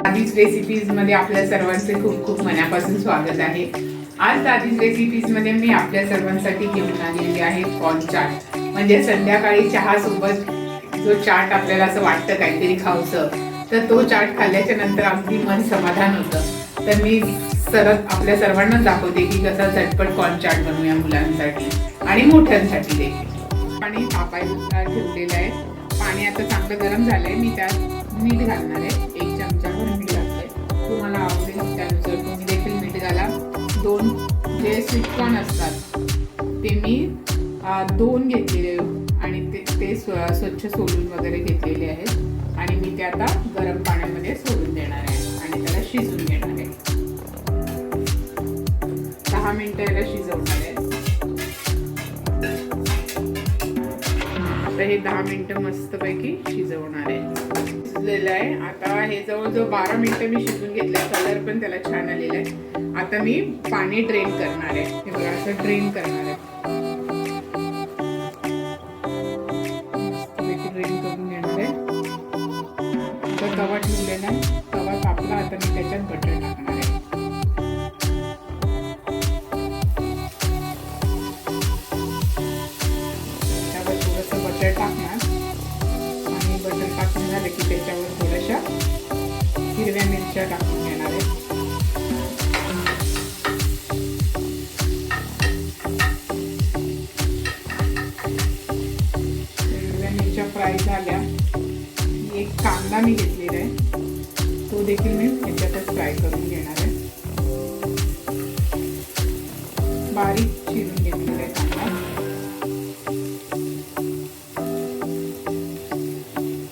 दादीज रेसिपीजमध्ये आपल्या सर्वांचे खूप खूप मनापासून स्वागत आहे. आज दादीज रेसिपीजमध्ये मी आपल्या सर्वांसाठी घेऊन आलेली आहे कॉर्न चाट. म्हणजे संध्याकाळी चहासोबत जो चाट आपल्याला असं वाटतं काहीतरी खावंसं, तर तो चाट खाल्ल्याच्या नंतर अगदी मन समाधान होतं. तर मी सरळ आपल्या सर्वांना दाखवते की कसा झटपट कॉर्न चाट बनवूया मुलांसाठी आणि मोठ्यांसाठी देखील. पाणी तापायला ठेवलेलं आहे. पाणी आता चांगलं गरम झालंय. मी त्यात मीठ घालणार आहे. 1 चमचाभर मीठ घालते. तुम्हाला आवडेल त्यानुसार तुम्ही देखील मीठ घाला. 2 जे स्वीट कॉर्न असतात ते मी 2 घेतलेले आणि ते स्वच्छ सोलून वगैरे घेतलेले आहेत आणि मी ते आता गरम पाण्यामध्ये सोडून देणार आहे आणि त्याला शिजून घेणार आहे. 10 मिनिटं याला शिजवणार आहे. आता हे 10 मिनिटं मस्तपैकी शिजवणार आहे. शिजलेलं आहे. आता हे जवळजवळ 12 मिनिटं मी शिजून घेतलंय. कलर पण त्याला छान आलेला आहे. आता मी पाणी ड्रेन करणार आहे. हे बघा असं ड्रेन करणार आहे. ड्रेन करून घेणार आहे. आता तवा ठेवलेला आहे. तवा तापला. आता मी त्याच्यात बटर टाकणार आहे. त्यावर थोडंसं बटर टाकणार आणि बटर टाकून झालं की त्याच्यावर थोड्याशा हिरव्या मिरच्या टाकून घेणार आहे. हिरव्या मिरच्या फ्राय झाल्या. एक कांदा मी घेतलेला आहे. तो देखील मी ह्याच्यातच फ्राय करून घेणार आहे. बारीक चिरून घेतलेला आहे कांदा.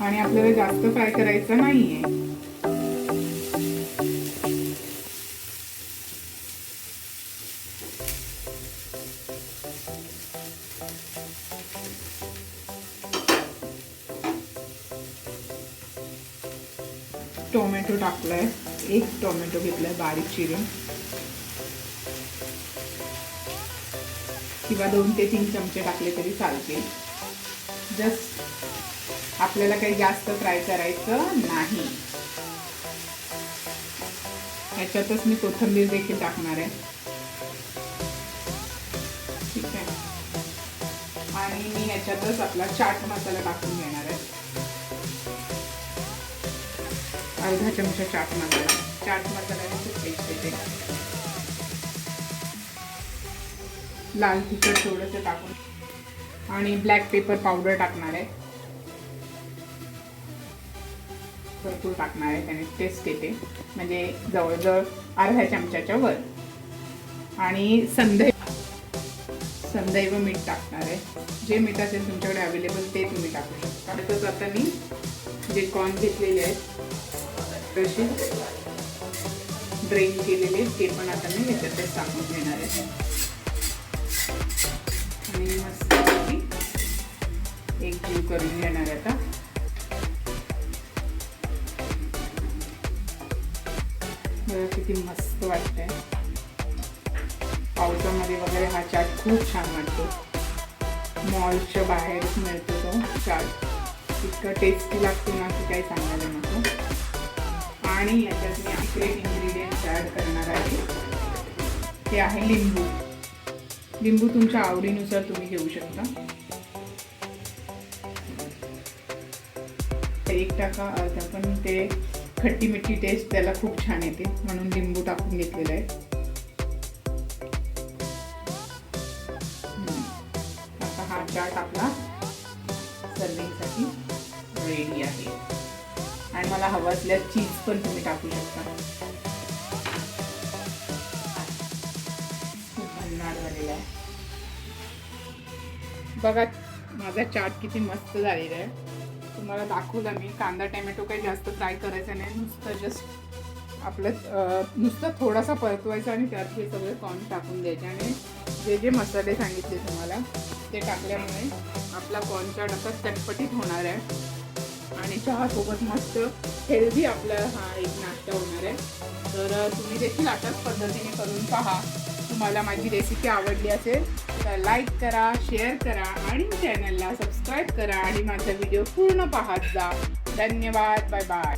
आणि आपल्याला जास्त फ्राय करायचं नाहीये. टोमॅटो टाकलाय. 1 टोमॅटो घेतलाय बारीक चिरून किंवा 2 ते 3 चमचे टाकले तरी चालते. जस्ट आपल्याला काही जास्त फ्राय करायचं नाही. ह्याच्यातच मी कोथिंबीर देखील टाकणार आहे. ठीक आहे. आणि मी ह्याच्यातच आपला चाट मसाला टाकून घेणार आहे. अर्धा चमचा चाट मसाल्याने खूप टेस्ट येते. लाल तिखट थोडंसं टाकून आणि ब्लॅक पेपर पावडर टाकणार आहे. भरपूर टाकणार आहे. त्याने टेस्ट येते. म्हणजे जवळजवळ अर्ध्या चमच्याच्या वर. आणि संदैव मीठ टाकणार आहे. जे मीठ असेल तुमच्याकडे अवेलेबल ते तुम्ही टाकू शकता. तसंच आता मी जे कॉर्न घेतलेले आहेत तशी ड्रेन केलेले ते पण आता मी ह्याच्यातच टाकून घेणार आहे. आणि मस्त एकजीव करून घेणार आहे. आता बघा किती मस्त वाटतंय. पावसामध्ये वगैरे हा चाट खूप छान वाटतो. मॉलच्या बाहेरच मिळतो तो चाट. इतकं टेस्टी लागतो ना की काही सांगायला नको. आणि याच्यात मी सिक्रेट इन्ग्रेडियंट्स ॲड करणार आहे. ते आहे लिंबू. लिंबू तुमच्या आवडीनुसार तुम्ही घेऊ शकता. 1 टाका अर्धा. पण ते खट्टी मिठी टेस्ट त्याला खूप छान येते म्हणून लिंबू टाकून घेतलेलं आहे. आता हा चाट आपला सर्विंगसाठी रेडी आहे. आणि मला हवं असल्यास चीज पण तुम्ही टाकू शकता. खूप भन्नाट झालेला आहे. बघा माझा चाट किती मस्त झालेला आहे. तुम्हाला दाखवला मी. कांदा टोमॅटो काही जास्त फ्राय करायचं नाही. नुसतं जस्ट आपलं नुसतं थोडासा परतवायचा आणि त्यात हे सगळे कॉर्न टाकून द्यायचे. आणि जे जे मसाले सांगितले तुम्हाला ते टाकल्यामुळे आपला कॉर्न चाट असा चटपटीत होणार आहे. आणि चहासोबत मस्त हेल्दी आपला हा एक नाश्ता होणार आहे. तर तुम्ही देखील अशाच पद्धतीने करून पहा. तुम्हाला माझी रेसिपी आवडली असेल तर लाईक करा, शेअर करा आणि चॅनलला सबस्क्राईब करा आणि माझा व्हिडिओ पूर्ण पाहत जा. धन्यवाद. Bye bye.